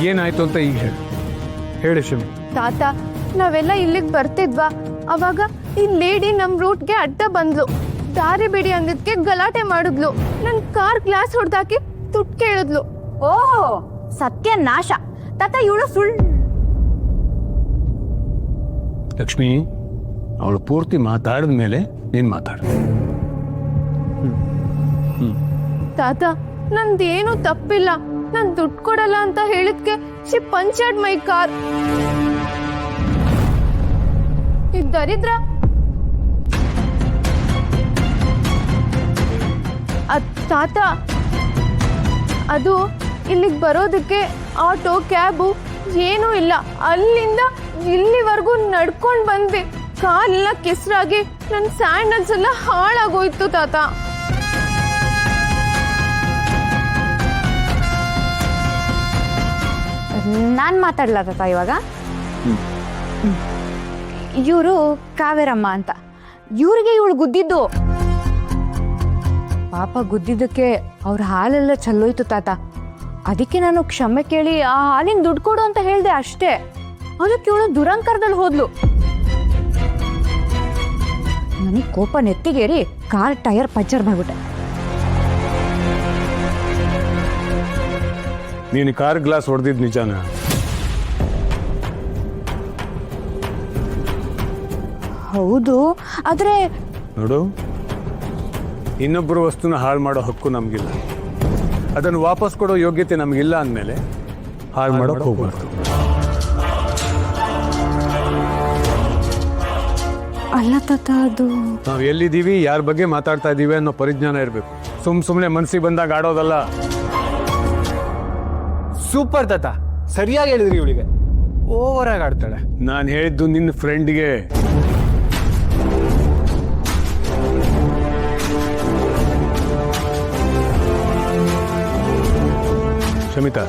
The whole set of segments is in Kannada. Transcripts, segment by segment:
ಏನಾಯ್ತು ಅಂತ ಈಗ ಹೇಳಿ ಶಮಿ. ತಾತ, ನಾವೆಲ್ಲ ಇಲ್ಲಿಗೆ ಬರ್ತಿದ್ವಾ, ಅವಾಗ ಈ ಲೇಡಿ ನಮ್ ರೂಟ್ಗೆ ಅಡ್ಡ ಬಂದ್ಲು. ದಾರಿ ಬಿಡಿ ಅಂದಿದ್ಕೆ ಗಲಾಟೆ ಮಾಡಿದ್ಲು. ನನ್ ಕಾರ್ ಗ್ಲಾಸ್ ಹೊಡೆದಾಕಿ ದುಡ್ಡು ಕೇಳಿದ್ಲು. ಓ ಸತ್ಯ ನಾಶ. ತಾತ ಇವಳು ಸುಳ್ಳು. ಲಕ್ಷ್ಮಿ, ಅವಳು ಪೂರ್ತಿ ಮಾತಾಡಿದ ಮೇಲೆ ನೀನ್ ಮಾತಾಡು. ತಾತ, ನಂದೇನು ತಪ್ಪಿಲ್ಲ. ನಾನ್ ದುಡ್ಡು ಕೊಡಲ್ಲ ಅಂತ ಹೇಳಿದ್ಕೆ ಶಿ ಪಂಚರ್ಡ್ ಮೈ ಕಾರ್. ಈ ದರಿದ್ರ ತಾತ, ಅದು ಇಲ್ಲಿಗೆ ಬರೋದಕ್ಕೆ ಆಟೋ ಕ್ಯಾಬು ಏನೂ ಇಲ್ಲ. ಅಲ್ಲಿಂದ ಇಲ್ಲಿವರೆಗೂ ನಡ್ಕೊಂಡು ಬಂದ್ವಿ. ಕಾಲೆಲ್ಲ ಕೆಸರಾಗಿ ನನ್ನ ಸ್ಯಾಂಡಲ್ಸ್ ಎಲ್ಲ ಹಾಳಾಗೋಯ್ತು ತಾತ. ನಾನು ಮಾತಾಡ್ಲಾ ತಾತ ಇವಾಗ? ಇವರು ಕಾವೇರಮ್ಮ ಅಂತ. ಇವ್ರಿಗೆ ಇವಳು ಗುದ್ದಿದ್ದು. ಪಾಪ ಗುದ್ದಿದ್ದಕ್ಕೆ ಅವ್ರ ಹಾಲೆಲ್ಲ ಚೆಲ್ಲೋಯ್ತು ತಾತ. ಅದಕ್ಕೆ ನಾನು ಕ್ಷಮೆ ಕೇಳಿ ಆ ಹಾಲಿನ ದುಡ್ಡು ಕೊಡು ಅಂತ ಹೇಳ್ದೆ ಅಷ್ಟೇ. ಅದಕ್ಕೆ ಇವಳು ದುರಂಕಾರದಲ್ಲಿ ಹೋದ್ಲು. ನನಗೆ ಕೋಪ ನೆತ್ತಿಗೇರಿ ಕಾರ್ ಟೈರ್ ಪಂಚರ್ ಮಾಡ್ಬಿಟ್ಟೆ. ನೀನು ಕಾರ್ ಗ್ಲಾಸ್ ಹೊಡೆದಿದ್ ನಿಜಾನ? ಹೌದು, ಆದ್ರೆ ನೋಡು, ಇನ್ನೊಬ್ಬರ ವಸ್ತುನ ಹಾಳು ಮಾಡೋ ಹಕ್ಕು ನಮಗಿಲ್ಲ. ಅದನ್ನು ವಾಪಸ್ ಕೊಡೋ ಯೋಗ್ಯತೆ ನಮಗಿಲ್ಲ ಅಂದಮೇಲೆ ಹಾಳು ಮಾಡೋಕೆ ಹೋಗ್ಬಾರ್ದು. ಅಲ್ಲ ತಾತ, ಅದು ನಾವು ಎಲ್ಲಿದ್ದೀವಿ, ಯಾರ ಬಗ್ಗೆ ಮಾತಾಡ್ತಾ ಇದ್ದೀವಿ ಅನ್ನೋ ಪರಿಜ್ಞಾನ ಇರಬೇಕು. ಸುಮ್ಮನೆ ಮನಸ್ಸಿಗೆ ಬಂದಾಗ ಆಡೋದಲ್ಲ. ಸೂಪರ್ ತಾತ, ಸರಿಯಾಗಿ ಹೇಳಿದ್ರಿ. ಇವಳಿಗೆ ಓವರ್ ಆಗಿ ಆಡ್ತಾಳೆ. ನಾನು ಹೇಳಿದ್ದು ನಿನ್ನ ಫ್ರೆಂಡ್ಗೆ. ಶಮಿತಾ,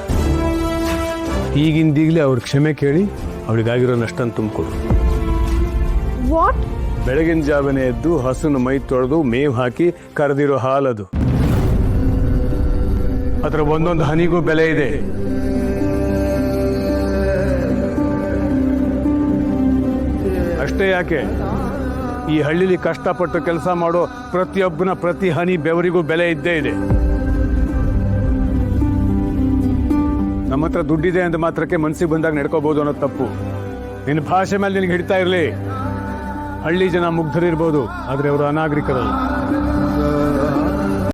ಈಗಿಂದೀಗಲೇ ಅವ್ರ ಕ್ಷಮೆ ಕೇಳಿ ಅವಳಿಗಾಗಿರೋ ನಷ್ಟನ್ನು ತುಂಬಿಕೊಡು. ವಾಟ್? ಬೆಳಗಿನ ಜಾವನೆ ಎದ್ದು ಹಸುನ ಮೈ ತೊಳೆದು ಮೇವು ಹಾಕಿ ಕರೆದಿರೋ ಹಾಲದು. ಅದರ ಒಂದೊಂದು ಹನಿಗೂ ಬೆಲೆ ಇದೆ. ಅಷ್ಟೇ ಯಾಕೆ, ಈ ಹಳ್ಳಿಲಿ ಕಷ್ಟಪಟ್ಟು ಕೆಲಸ ಮಾಡೋ ಪ್ರತಿಯೊಬ್ಬನ ಪ್ರತಿ ಹನಿ ಬೆವರಿಗೂ ಬೆಲೆ ಇದ್ದೇ ಇದೆ. ನಮ್ಮ ಹತ್ರ ದುಡ್ಡಿದೆ ಅಂತ ಮಾತ್ರಕ್ಕೆ ಮನಸ್ಸಿಗೆ ಬಂದಾಗ ನಡ್ಕೋಬಹುದು ಅನ್ನೋದು ತಪ್ಪು. ನಿನ್ನ ಭಾಷೆ ಮೇಲೆ ನಿನಗೆ ಹಿಡಿತಾ ಇರಲಿ. ಹಳ್ಳಿ ಜನ ಮುಗ್ಧರಿರ್ಬೋದು, ಆದರೆ ಅವರು ಅನಾಗರಿಕರಲ್ಲ.